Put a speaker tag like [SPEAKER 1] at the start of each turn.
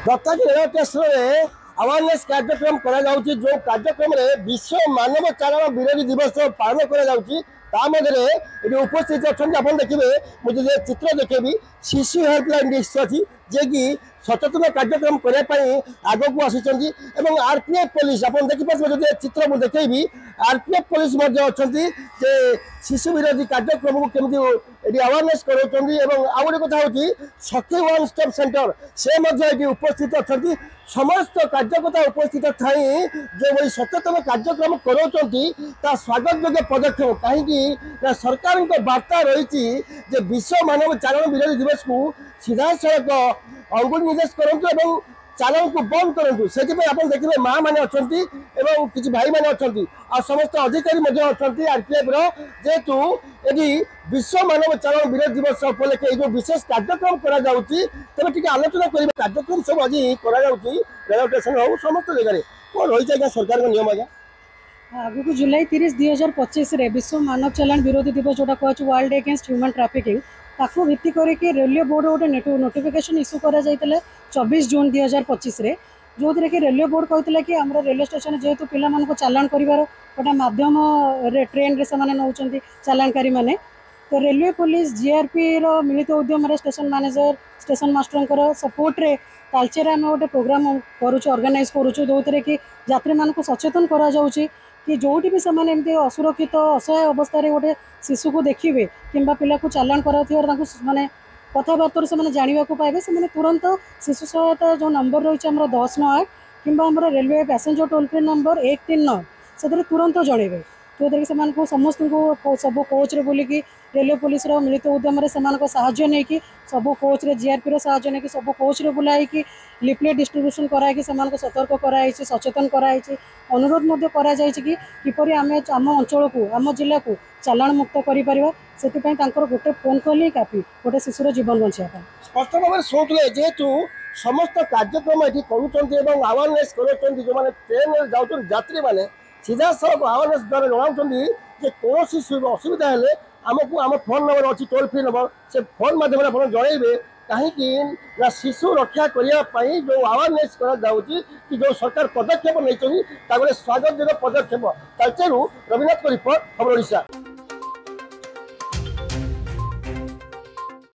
[SPEAKER 1] Dattaji railway station में awareness कार्यक्रम करा जाउची जो कार्यक्रम रे विश्व मानव चारण विरोधी दिवस पालन करा जाउची ता मधे ये उपस्थित अच्छा आप देखिए मुझे चित्र देखेबी शिशु हेल्पलाइन डिस्क अच्छी जे कि सचेतन कार्यक्रम करने आग को आसी आरपीएफ पुलिस आप देखिए चित्र मुझे देखेबी आरपीएफ पुलिस जे शिशु विरोधी कार्यक्रम को केमती अवेयरनेस कराउछंती एवं आ गोटे कथा होची सखी वन स्टॉप सेंटर से उपस्थित अच्छा समस्त कार्यकर्ता उपस्थित थाई जो भाई सचेतन कार्यक्रम कराउछंती ता स्वागत योग्य पदक्षेप कहीं सरकार वार्ता रही विश्व मानव चारण विरोधी दिवस को सीधा सड़क अंगुल निर्देश करूँ चालन को बंद करूँ से आप देखिए माँ मैंने अच्छा किसी भाई मैंने अच्छा समस्त अधिकारी आरपीएफ जेहेतु यदि विश्व मानव चारण विरोध दिवस उपलक्षे जो विशेष कार्यक्रम तेज आलोचना कर कार्यक्रम सब आज रेलवे स्टेशन हो समस्त जगह कौन रही है सरकार नियम आज्ञा
[SPEAKER 2] आगु जुलाई 30, 2025 विश्व मानव चालान विरोधी दिवस जोटा कहूँ वर्ल्ड अगेंस्ट ह्यूमन ट्राफिकिंग ताकू भित्ति करके रेलवे बोर्ड गोटे नोटिफिकेशन इश्यू करा 24 जून 2025 जो कि रेलवे बोर्ड कहता कि आम रेलवे स्टेशन जेहेतु पिला को चालान कर गोटे मध्यम ट्रेन रे से नौ चालानकारी मैंने तो रेलवे पुलिस जीआरपी मिलित उद्यम station manager station master support रे तालचेर आम गोटे प्रोग्राम ऑर्गेनाइज करुचु जो कि यात्री मान सचेतन करा जाउची कि जोटी भी सेमाने एमती असुरक्षित असहाय अवस्था गोटे शिशु को देखिए कि पिला को चालान करा माने कथबार्ता से जानवा पाइबे से तुरंत शिशु सहायता जो नंबर रही है 1098 कि railway passenger toll free number 139 से तुरंत जनइबे जो से समस्त को सब कोच रे बुलिकी रेलवे पुलिस मिलित उद्यम साहाय्य नहीं कि सब कोच रे जीआरपी साहाय्य नहीं कि सब कोच रे बुलाई लिफलेट डिस्ट्रीब्यूशन कराई सतर्क कराई सचेतन कराई अनुरोध कि किपरि आम अंचल को आम जिला को चालान मुक्त कर गोटे फोन कॉल ही काफी गोटे शिशुर जीवन बचाई
[SPEAKER 1] स्पष्ट भाव में शुणुले जेहेतु समस्त कार्यक्रम ये अवेयरनेस कर जो मैंने ट्रेन में जाऊँ यात्री मैंने सीधा सब अवेयरनेस द्वारा जनाऊँ कौन असुविधा है आमको आम फोन नंबर अच्छी टोल फ्री नंबर से फोन माध्यम जनइबे कहीं शिशु रक्षा करने जो अवेयरनेस कि जो सरकार पदक्षेप नहीं स्वागत योग्य पदक्षेप तालचेरू रविनाथ को रिपोर्ट खबर ओडिशा।